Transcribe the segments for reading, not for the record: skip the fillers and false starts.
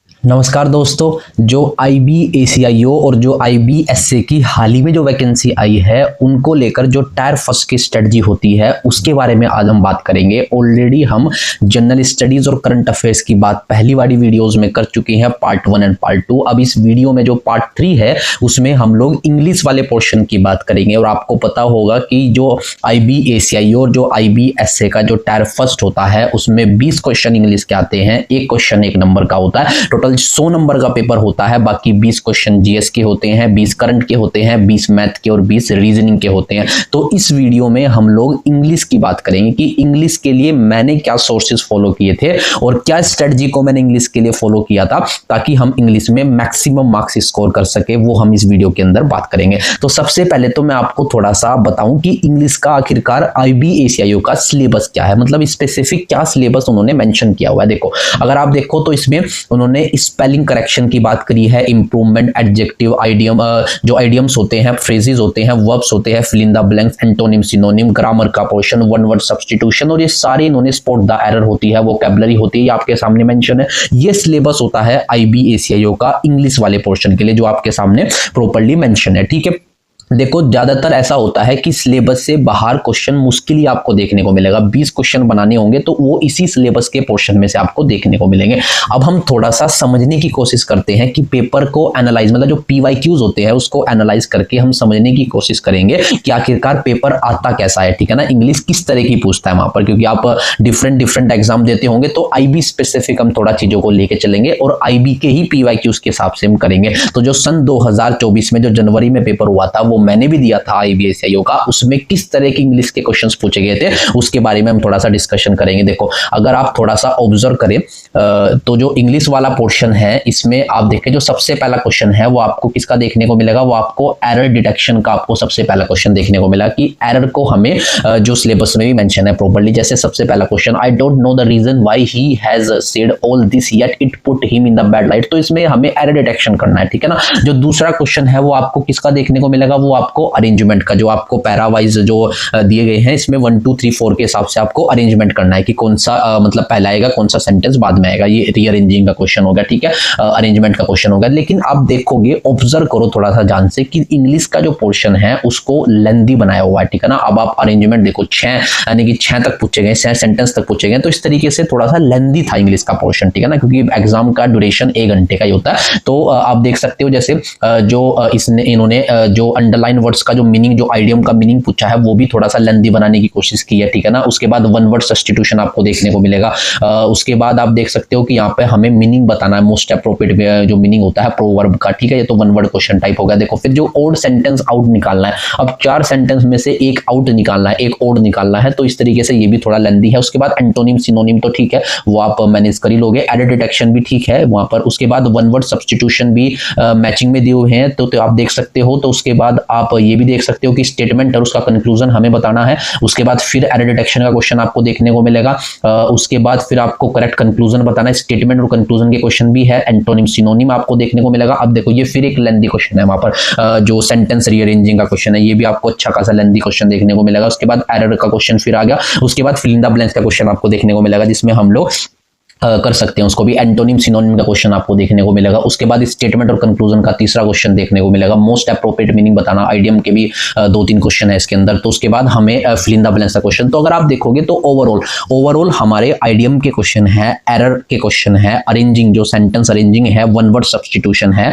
नमस्कार दोस्तों। जो IBACIO और जो IBSA की हाल ही में जो वैकेंसी आई है उनको लेकर जो टायर फर्स्ट की स्ट्रेटजी होती है उसके बारे में आज हम बात करेंगे। ऑलरेडी हम जनरल स्टडीज और करंट अफेयर्स की बात पहली वाली वीडियोस में कर चुके हैं, पार्ट 1 एंड पार्ट 2। अब इस वीडियो में जो पार्ट 3 है उसमें हम लोग इंग्लिश वाले पोर्शन की बात करेंगे। और आपको पता होगा कि जो IBACIO और जो IBSA का जो टायर फर्स्ट होता है उसमें 20 क्वेश्चन इंग्लिश के आते हैं। एक क्वेश्चन 1 नंबर का होता है। टोटल 100 नंबर का पेपर होता है। बाकी 20 क्वेश्चन जीएस के होते हैं, 20 करंट के होते हैं, 20 मैथ के और 20 रीजनिंग के होते हैं। तो इस वीडियो में हम लोग इंग्लिश की बात करेंगे कि इंग्लिश के लिए मैंने क्या सोर्सेज फॉलो किए थे और क्या स्ट्रेटजी को मैंने इंग्लिश के लिए फॉलो किया था ताकि हम इंग्लिश में मैक्सिमम मार्क्स स्कोर कर सके, वो हम इस वीडियो के अंदर बात करेंगे। तो सबसे पहले तो मैं आपको थोड़ा सा बताऊं कि इंग्लिश का आखिरकार IBACIO का सिलेबस क्या है, मतलब स्पेसिफिक क्या सिलेबस उन्होंने मेंशन किया हुआ है। देखो, अगर आप देखो तो इसमें उन्होंने स्पेलिंग करेक्शन की बात करी है, इंप्रूवमेंट, एडजेक्टिव, आइडियम, जो आइडियम्स होते हैं, फ्रेजेस होते हैं, वर्ब्स होते हैं, fill in the blanks, antonym, synonym, grammar का पोर्शन, वन वर्ड सब्स्टिट्यूशन, और ये सारे इन्होंने स्पॉट द एरर होती है, वोकैबुलरी होती है, ये आपके सामने मेंशन है। ये सिलेबस होता है IBACIO का इंग्लिश वाले पोर्शन के लिए, जो आपके सामने प्रॉपर्ली मेंशन है। ठीक है, देखो ज्यादातर ऐसा होता है कि सिलेबस से बाहर क्वेश्चन मुश्किल ही आपको देखने को मिलेगा। 20 क्वेश्चन बनाने होंगे तो वो इसी सिलेबस के पोर्शन में से आपको देखने को मिलेंगे। अब हम थोड़ा सा समझने की कोशिश करते हैं कि पेपर को एनालाइज, मतलब जो PYQs होते हैं उसको एनालाइज करके हम समझने की कोशिश करेंगे कि आखिरकार पेपर आता कैसा है। ठीक है ना, इंग्लिश किस तरह की पूछता है वहां पर, क्योंकि आप डिफरेंट एग्जाम देते होंगे तो IB स्पेसिफिक हम थोड़ा चीजों को लेके चलेंगे और IB के ही PYQs के हिसाब से हम करेंगे। तो जो सन 2024 में जो जनवरी में पेपर हुआ था वो मैंने भी दिया था IBACIO का, उसमें किस तरह के इंग्लिश के क्वेश्चंस पूछे गए थे उसके बारे में हम थोड़ा सा डिस्कशन करेंगे। देखो, अगर आप थोड़ा सा ऑब्जर्व करें तो जो इंग्लिश वाला पोर्शन है इसमें आप देखें, जो सबसे पहला क्वेश्चन है वो आपको किसका देखने को मिलेगा, वो आपको एरर डिटेक्शन का आपको सबसे पहला क्वेश्चन देखने को मिला कि एरर को हमें जो सिलेबस में भी मेंशन है प्रॉपर्ली। जैसे सबसे पहला question, I don't know the reason why he has said all this yet it put him in the bad light. तो इसमें हमें एरर डिटेक्शन करना है। ठीक है ना, जो दूसरा क्वेश्चन है वो आपको किसका देखने को मिलेगा, वो आपको अरेंजमेंट का, जो आपको पैरा वाइज जो दिए गए हैं इसमें 1 2 3 4 के हिसाब से आपको अरेंजमेंट करना है कि कौन सा मतलब पहला आएगा, कौन सा सेंटेंस बाद में आएगा। ये रीअरेंजिंग का क्वेश्चन होगा। ठीक है, अरेंजमेंट का क्वेश्चन होगा। लेकिन आप देखोगे, ऑब्जर्व करो थोड़ा सा ध्यान से कि इंग्लिश का जो पोर्शन है उसको लेंथी बनाया हुआ है। ठीक है ना, अब आप अरेंजमेंट देखो, 6 यानी कि 6 तक पूछे गए, 6 सेंटेंस तक पूछे गए, तो इस तरीके से थोड़ा सा लेंथी था इंग्लिश का पोर्शन। ठीक है ना, क्योंकि एग्जाम का ड्यूरेशन 1 घंटे का ही होता है। तो आप देख सकते हो जैसे जो इन्होंने जो अंडरलाइन वर्ड्स का जो मीनिंग, जो आइडियम का मीनिंग पूछा है वो भी थोड़ा सा लेंथी बनाने की कोशिश की है। ठीक है ना, उसके बाद वन वर्ड सब्स्टिट्यूशन आपको देखने को मिलेगा। उसके बाद आप देख सकते हो कि यहाँ पे हमें मीनिंग बताना है, मोस्ट अप्रोप्रिएट जो मीनिंग होता है प्रोवर्ब का। ठीक है, ये तो वन वर्ड क्वेश्चन टाइप होगा। देखो, फिर जो ओड सेंटेंस आउट निकालना है, अब 4 सेंटेंस में से एक आउट निकालना है, एक ओड निकालना है, तो इस तरीके से ये भी थोड़ा लेंथी है। उसके बाद एंटोनिम, सिनोनिम तो ठीक है, वो आप मैनेज कर ही लोगे। एरर डिटेक्शन भी ठीक है वहां पर। उसके बाद वन वर्ड सब्स्टिट्यूशन भी मैचिंग में दिए हुए हैं, तो आप देख सकते हो। तो उसके बाद आप ये भी देख सकते हो कि स्टेटमेंट और उसका कंक्लूजन हमें बताना है। उसके बाद फिर एरर डिटेक्शन का क्वेश्चन आपको देखने को मिलेगा। उसके बाद फिर आपको करेक्ट कंक्लूजन बताना है। स्टेटमेंट और कंक्लूजन के क्वेश्चन भी है। एंटोनिम, सिनोनिम आपको देखने को मिलेगा। अब देखो, ये फिर एक लेंथी क्वेश्चन है वहां पर, जो सेंटेंस रीअरेंजिंग का क्वेश्चन है, ये भी आपको अच्छा खासा लेंथी क्वेश्चन देखने को मिलेगा। उसके बाद एरर का क्वेश्चन फिर आ गया। उसके बाद फिल इन द ब्लैंक्स का क्वेश्चन आपको देखने को मिलेगा, जिसमें हम लोग कर सकते हैं उसको भी। एंटोनिम, सिनोनिम का क्वेश्चन आपको देखने को मिलेगा। उसके बाद स्टेटमेंट और कंक्लूजन का तीसरा क्वेश्चन देखने को मिलेगा। मोस्ट अप्रोप्रिएट मीनिंग बताना, आइडियम के भी 2-3 क्वेश्चन है इसके अंदर। तो उसके बाद हमें फिल इन द ब्लैंक्स का क्वेश्चन। तो अगर आप देखोगे तो ओवरऑल हमारे आइडियम के क्वेश्चन है, एरर के क्वेश्चन है, अरेंजिंग जो सेंटेंस अरेंजिंग है, वन वर्ड सब्स्टिट्यूशन है,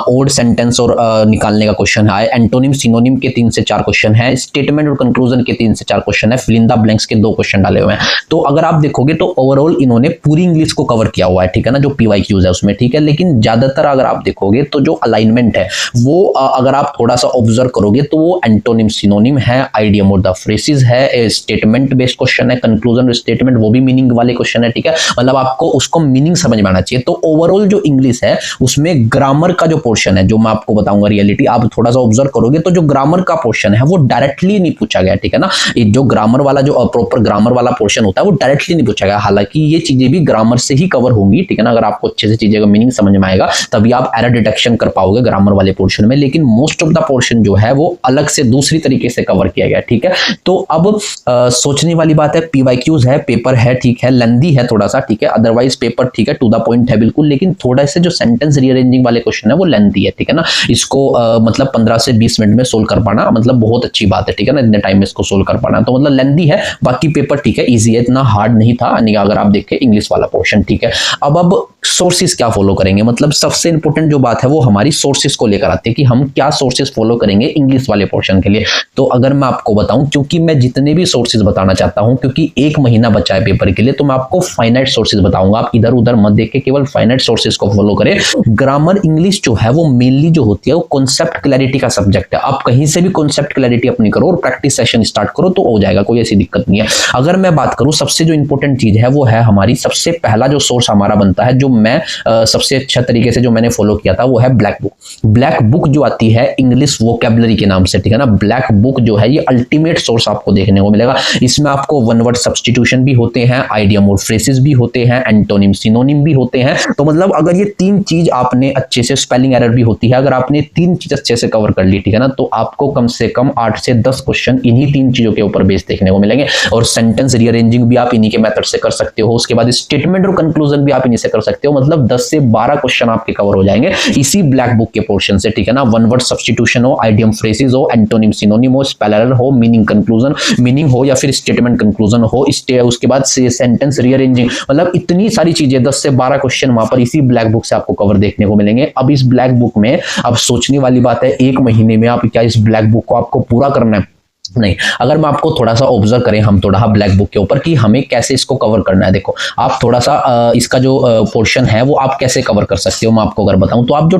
ओड सेंटेंस और निकालने का क्वेश्चन है, एंटोनिम, सिनोनिम के 3 से 4 क्वेश्चन है, स्टेटमेंट और कंक्लूजन के 3 से 4 क्वेश्चन है, फिल इन द ब्लैंक्स के 2 क्वेश्चन डाले हुए हैं। तो अगर आप देखोगे तो ओवरऑल इन्होंने पूरी इंग्लिश को कवर किया हुआ है। ठीक है ना, जो PYQs है उसमें। ठीक है, लेकिन ज्यादातर अगर आप देखोगे तो जो अलाइनमेंट है वो अगर आप थोड़ा सा ऑब्जर्व करोगे तो वो एंटोनिम, सिनोनिम है, आइडियम और द फ्रेजेस है, स्टेटमेंट बेस्ड क्वेश्चन है, कंक्लूजन स्टेटमेंट वो भी मीनिंग वाले क्वेश्चन है। ठीक है, मतलब आपको उसको मीनिंग समझ में आना चाहिए। तो ओवरऑल जो इंग्लिश है उसमें ग्रामर का जो पोर्शन है, जो मैं आपको बताऊंगा रियलिटी, आप थोड़ा सा ऑब्जर्व करोगे तो जो ग्रामर का पोर्शन है वो डायरेक्टली नहीं पूछा गया। ठीक है ना, जो ग्रामर वाला, जो प्रॉपर ग्रामर वाला पोर्शन होता है वो डायरेक्टली नहीं पूछा गया। हालांकि ये चीजें भी ग्रामर से ही कवर होंगी, ठीक है ना। अगर आपको अच्छे से चीजें का मीनिंग समझ में आएगा तभी आप एरर डिटेक्शन कर पाओगे ग्रामर वाले पोर्शन में, लेकिन मोस्ट ऑफ द पोर्शन जो है वो अलग से दूसरी तरीके से कवर किया गया, ठीक है। तो अब सोचने वाली बात है, पीवाईक्यूज है, पेपर है, ठीक है, लेंदी है थोड़ा सा, ठीक है, अदरवाइज पेपर ठीक है, टू द पॉइंट है बिल्कुल, लेकिन थोड़ा से जो सेंटेंस रीअरेंजिंग वाले क्वेश्चन है वो लेंदी है, ठीक है ना। इसको मतलब 15 से 20 मिनट में सोल्व कर पाना मतलब बहुत अच्छी बात है, ठीक है ना, इतने टाइम में इसको सोल्व कर पाना, तो मतलब लेंदी है। बाकी पेपर ठीक है, इजी है, इतना हार्ड नहीं था अगर आप देखें इंग्लिश वाला पोर्शन, ठीक है। अब सोर्सेज क्या फॉलो करेंगे, मतलब सबसे इंपॉर्टेंट जो बात है वो हमारी सोर्सेज को लेकर आती है कि हम क्या सोर्सेज फॉलो करेंगे इंग्लिश वाले पोर्शन के लिए। तो अगर मैं आपको बताऊं, क्योंकि मैं जितने भी सोर्सेज बताना चाहता हूं, क्योंकि 1 महीना बचा है पेपर के लिए, तो मैं आपको फाइनाइट सोर्सेज बताऊंगा। आप इधर उधर मत देख के केवल फाइनाइट सोर्सेज को फॉलो करें। ग्रामर इंग्लिश जो है वो मेनली जो होती है वो कॉन्सेप्ट क्लैरिटी का सब्जेक्ट है। आप कहीं से भी कॉन्सेप्ट क्लैरिटी अपनी करो और प्रैक्टिस सेशन स्टार्ट करो तो हो जाएगा, कोई ऐसी दिक्कत नहीं है। अगर मैं बात करूं सबसे जो इंपॉर्टेंट चीज है वो है हमारी सबसे पहला जो सोर्स हमारा बनता है, जो मैं सबसे अच्छा तरीके से जो मैंने फॉलो किया था वो है ब्लैक बुक। ब्लैक बुक जो आती है इंग्लिश वोकैबुलरी के नाम से, ठीक है ना। ब्लैक बुक जो है ये अल्टीमेट सोर्स आपको देखने को मिलेगा। इसमें आपको वन वर्ड सब्स्टिट्यूशन भी होते हैं, आइडियम और फ्रेजेस भी होते हैं, एंटोनिम सिनोनिम भी होते हैं। तो मतलब अगर ये 3 चीज आपने अच्छे से, स्पेलिंग एरर भी होती है, अगर आपने 3 चीज अच्छे से कवर कर ली, ठीक है ना, तो आपको कम से कम 8 से 10 क्वेश्चन इन्हीं 3 चीजों के ऊपर बेस देखने को मिलेंगे। और सेंटेंस रीअरेंजिंग भी आप इन्हीं के मेथड से कर सकते हो। उसके बाद स्टेटमेंट और कंक्लूजन भी आप इन्हीं से कर सकते हो। मतलब 10 से 12 क्वेश्चन आपके कवर हो जाएंगे इसी ब्लैक बुक के पोर्शन से, ठीक है ना। वन वर्ड सब्स्टिट्यूशन हो, आइडियम फ्रेजेस हो, एंटोनिम सिनोनिम हो, स्पेल एरर हो, मीनिंग हो या फिर स्टेटमेंट कंक्लूजन हो, उसके बाद सेंटेंस रीअरेंजिंग, मतलब इतनी सारी चीजें 10 से 12 क्वेश्चन वहां पर इसी ब्लैक बुक से आपको कवर देखने को मिलेंगे। अब इस ब्लैक बुक में अब सोचने वाली बात है, 1 महीने में आप क्या इस ब्लैक बुक को आपको पूरा करना है? नहीं। अगर मैं आपको थोड़ा सा ऑब्जर्व करें हम थोड़ा ब्लैक बुक के ऊपर कि हमें कैसे इसको कवर करना है, देखो आप थोड़ा सा इसका जो पोर्शन है वो आप कैसे कवर कर सकते हो, मैं आपको अगर बताऊं तो आप जो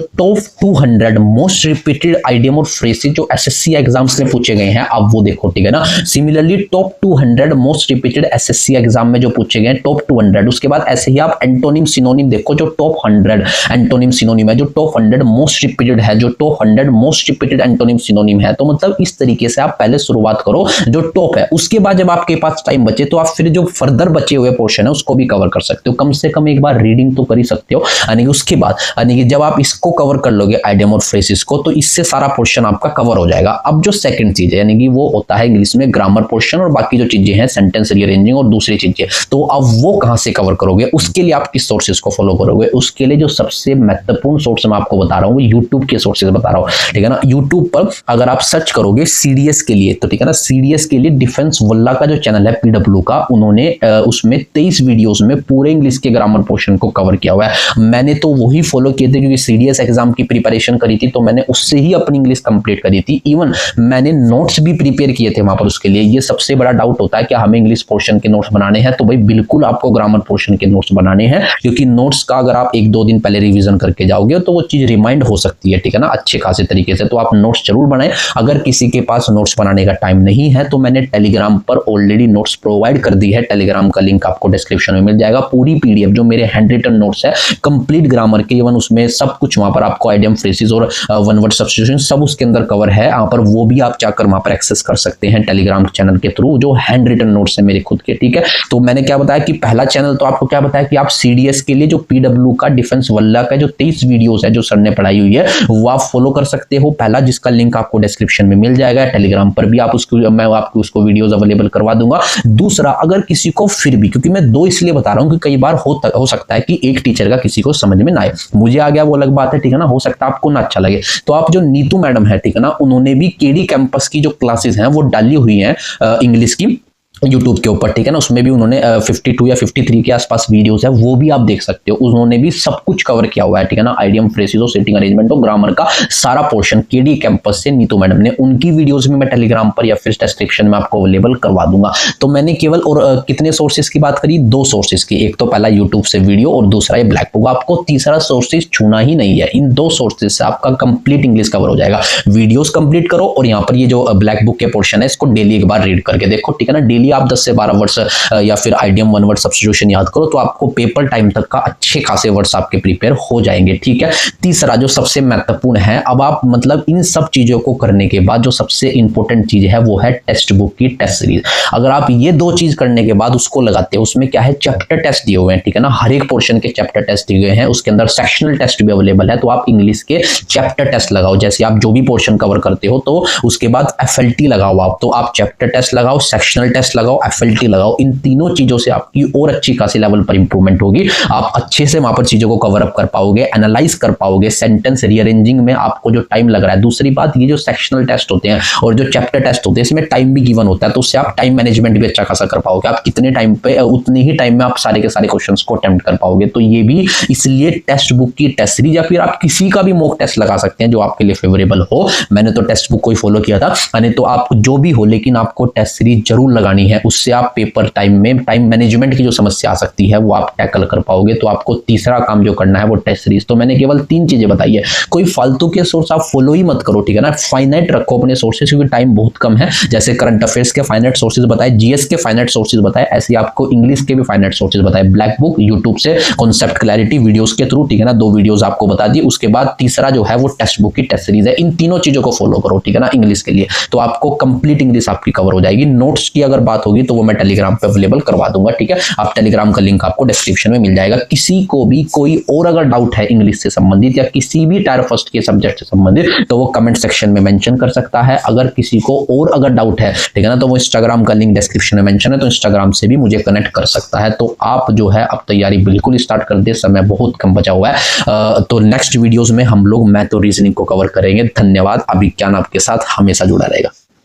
टॉप 200 मोस्ट रिपीटेड आइडियम और फ्रेजेस जो एसएससी एग्जाम्स में पूछे गए हैं, आप वो देखो, ठीक है ना। Similarly top 200 most repeated SSC exam में जो पूछे गए हैं टॉप 200, उसके बाद ऐसे ही आप एंटोनिम सिनोनिम देखो, जो टॉप 100 एंटोनिम सिनोनिम है, जो टॉप 100 मोस्ट रिपीटेड है, जो top 100 most repeated antonym synonym है। तो मतलब इस तरीके से आप पहले शुरुआत करो जो टॉप है, उसके बाद जब आपके पास टाइम बचे तो आप फिर जो फर्दर बचे हुए पोर्शन है उसको भी कवर कर सकते हो। कम से कम एक बार रीडिंग तो कर ही सकते हो, यानी कि उसके बाद यानी कि जब आप इसको कवर कर लोगे आइडियम और फ्रेजेस को, तो इससे सारा पोर्शन आपका कवर हो जाएगा। अब जो सेकंड चीज है यानी कि वो होता है इंग्लिश में ग्रामर पोर्शन और बाकी जो चीजें हैं सेंटेंस रीअरेंजिंग और दूसरी चीजें, तो अब वो कहां से कवर करोगे? उसके लिए आप किस सोर्सेज को फॉलो करोगे? उसके लिए जो सबसे महत्वपूर्ण सोर्स मैं आपको बता रहा हूं वो यूट्यूब के सोर्सेज बता रहा हूं, ठीक है ना। यूट्यूब पर अगर आप सर्च करोगे सीडीएस के लिए, तो ठीक है ना, सीडीएस के लिए डिफेंस वल्ला का जो चैनल है पीडब्ल्यू का, उन्होंने उसमें 23 वीडियोस में पूरे इंग्लिश के ग्रामर पोर्शन को कवर किया हुआ है। मैंने तो वही फॉलो किए थे क्योंकि सीडीएस एग्जाम की प्रिपरेशन करी थी, तो मैंने उससे ही अपनी इंग्लिश कंप्लीट करी थी। इवन मैंने नोट्स भी प्रिपेयर किए थे वहां पर उसके लिए। ये सबसे बड़ा डाउट होता है कि हमें इंग्लिश पोर्शन के नोट्स बनाने हैं, तो भाई बिल्कुल आपको ग्रामर पोर्शन के नोट्स बनाने हैं, क्योंकि नोट्स का अगर आप 1-2 दिन पहले रिवीजन करके जाओगे तो वो चीज रिमाइंड हो सकती है, ठीक है ना, अच्छे खासे तरीके से। तो आप नोट्स जरूर बनाएं। अगर किसी के पास नोट्स बनाने का टाइम नहीं है तो मैंने टेलीग्राम पर ऑलरेडी नोट्स प्रोवाइड कर दी है। टेलीग्राम का लिंक आपको डिस्क्रिप्शन में मिल जाएगा। पूरी पीडीएफ जो मेरे हैंड रिटन नोट्स है कंप्लीट ग्रामर के, इवन उसमें सब कुछ वहां पर आपको आइडियम फ्रेजेस और वन वर्ड सब्स्टिट्यूशन सब उसके अंदर कवर है वहां पर, वो भी आप जाकर वहां पर एक्सेस कर सकते हैं टेलीग्राम चैनल के थ्रू, जो हैंड रिटन नोट्स है मेरे खुद के, ठीक है। तो मैंने क्या बताया कि पहला चैनल तो आपको क्या बताया कि आप सीडीएस के लिए जो पीडब्ल्यू का डिफेंस वल्ला का जो 23 वीडियोस है जो सर ने पढ़ाई हुई है वो आप फॉलो कर सकते हो, पहला, जिसका लिंक आपको डिस्क्रिप्शन में मिल जाएगा। टेलीग्राम पर भी आप उसको, मैं आपको उसको वीडियोस अवेलेबल करवा दूंगा। दूसरा, अगर किसी को फिर भी, क्योंकि मैं 2 इसलिए बता रहा हूं कि कई बार हो सकता है कि एक टीचर का किसी को समझ में ना आए, मुझे आ गया वो अलग बात है, ठीक है ना, हो सकता है आपको ना अच्छा लगे। तो आप जो नीतू मैडम है, ठीक है ना, उन्होंने भी केडी कैंपस की जो क्लासेस हैं वो डाली हुई हैं इंग्लिश की यूट्यूब के ऊपर, ठीक है ना। उसमें भी उन्होंने 52 या 53 के आसपास वीडियोस है, वो भी आप देख सकते हो। उन्होंने भी सब कुछ कवर किया हुआ है, ठीक है ना, आइडियम फ्रेजेस और सेटिंग अरेंजमेंट और ग्रामर का सारा पोर्शन केडी कैंपस से नीतू मैडम ने, उनकी वीडियोस भी मैं टेलीग्राम पर या फिर डिस्क्रिप्शन में आपको अवेलेबल करवा दूंगा। तो मैंने केवल और कितने सोर्सेज की बात करी? 2 सोर्सेज की। एक तो पहला यूट्यूब से वीडियो और दूसरा ये ब्लैक बुक। आपको तीसरा सोर्सेज छूना ही नहीं है। इन 2 सोर्सेज से आपका कंप्लीट इंग्लिश कवर हो जाएगा। वीडियोस कंप्लीट करो और यहाँ पर ये जो ब्लैक बुक के पोर्शन है इसको डेली एक बार रीड करके देखो, ठीक है ना। डेली आप 10 से 12 वर्ड्स या फिर आइडियम वन वर्ड सब्स्टिट्यूशन याद करो तो आपको पेपर टाइम तक का अच्छे खासे वर्ड्स आपके प्रिपेयर हो जाएंगे। ठीक है, तीसरा जो सबसे महत्वपूर्ण है, अब आप मतलब इन सब चीजों को करने के बाद जो सबसे इंपॉर्टेंट चीज है वो है टेक्स्ट बुक की टेस्ट सीरीज। अगर आप ये दो चीज करने के बाद उसको लगाते हो, उसमें क्या है, चैप्टर टेस्ट दिए हुए हैं, ठीक है ना, हर एक पोर्शन के चैप्टर टेस्ट दिए हुए हैं, उसके अंदर सेक्शनल टेस्ट भी अवेलेबल है, तो आप इंग्लिश के चैप्टर टेस्ट लगाओ। जैसे आप जो भी पोर्शन कवर करते हो तो उसके बाद एफएलटी लगाओ आप, तो आप चैप्टर टेस्ट लगाओ, सेक्शनल टेस्ट लगाओ, एफएलटी लगाओ। इन तीनों चीजों से आपकी और अच्छी खासी लेवल पर इंप्रूवमेंट होगी, आप अच्छे से वहां पर चीजों को कवर अप कर पाओगे, एनालाइज कर पाओगे, सेंटेंस रीअरेंजिंग में आपको जो टाइम लग रहा है। दूसरी बात, ये जो सेक्शनल टेस्ट होते हैं और जो चैप्टर टेस्ट होते हैं इसमें टाइम भी गिवन होता है, तो उससे आप टाइम मैनेजमेंट भी अच्छा खासा कर पाओगे। आप कितने टाइम पे उतने ही टाइम में आप सारे के सारे क्वेश्चंस को अटेम्प्ट कर पाओगे। तो ये भी इसलिए टेक्स्ट बुक की टेस्ट सीरीज, या फिर आप किसी का भी मॉक टेस्ट लगा सकते हैं जो आपके लिए फेवरेबल हो। मैंने तो टेक्स्ट बुक को ही फॉलो किया था, यानी तो आप जो भी हो, लेकिन आपको टेस्ट सीरीज जरूर लगानी है, उससे आप पेपर टाइम में टाइम मैनेजमेंट की जो समस्या आ सकती है वो आप टैकल कर पाओगे। तो आपको तीसरा काम जो करना है वो टेस्ट सीरीज। तो मैंने केवल 3 चीजें बताई है, कोई फालतू के सोर्स आप फॉलो ही मत करो, ठीक है ना, फाइनाइट रखो अपने सोर्सेज, क्योंकि टाइम बहुत कम है। जैसे करंट अफेयर्स के फाइनाइट सोर्सेज बताए, जीएस के फाइनाइट सोर्सेज बताए, ऐसे आपको इंग्लिश के भी फाइनाइट सोर्सेज बताए। ब्लैक बुक यूट्यूब से कॉन्सेप्ट क्लैरिटी वीडियोस के थ्रू, ठीक है ना, 2 वीडियोस आपको बता दी। उसके बाद तीसरा जो है वो टेक्स्ट बुक की टेस्ट सीरीज है। इन तीनों चीजों को फॉलो करो, ठीक है ना, इंग्लिश के लिए, तो आपको कंप्लीट इंग्लिश आपकी कवर हो जाएगी। नोट्स की अगर बात होगी तो वो मैं टेलीग्राम पे अवेलेबल करवा दूंगा, ठीक है, आप टेलीग्राम का लिंक आपको डिस्क्रिप्शन में मिल जाएगा। किसी को भी कोई और अगर डाउट है इंग्लिश से संबंधित या किसी भी टायर फर्स्ट के सब्जेक्ट से संबंधित तो वो कमेंट सेक्शन में मेंशन कर सकता है। अगर किसी को और अगर डाउट है, ठीक है ना, तो वो इंस्टाग्राम का लिंक डिस्क्रिप्शन में मेंशन है, तो इंस्टाग्राम से भी मुझे कनेक्ट कर सकता है। तो आप जो है अब तैयारी बिल्कुल स्टार्ट कर दे, समय बहुत कम बचा हुआ है। तो नेक्स्ट वीडियोस में हम लोग मैथ और रीजनिंग को कवर करेंगे। धन्यवाद। अभिज्ञान आपके साथ हमेशा जुड़ा रहेगा।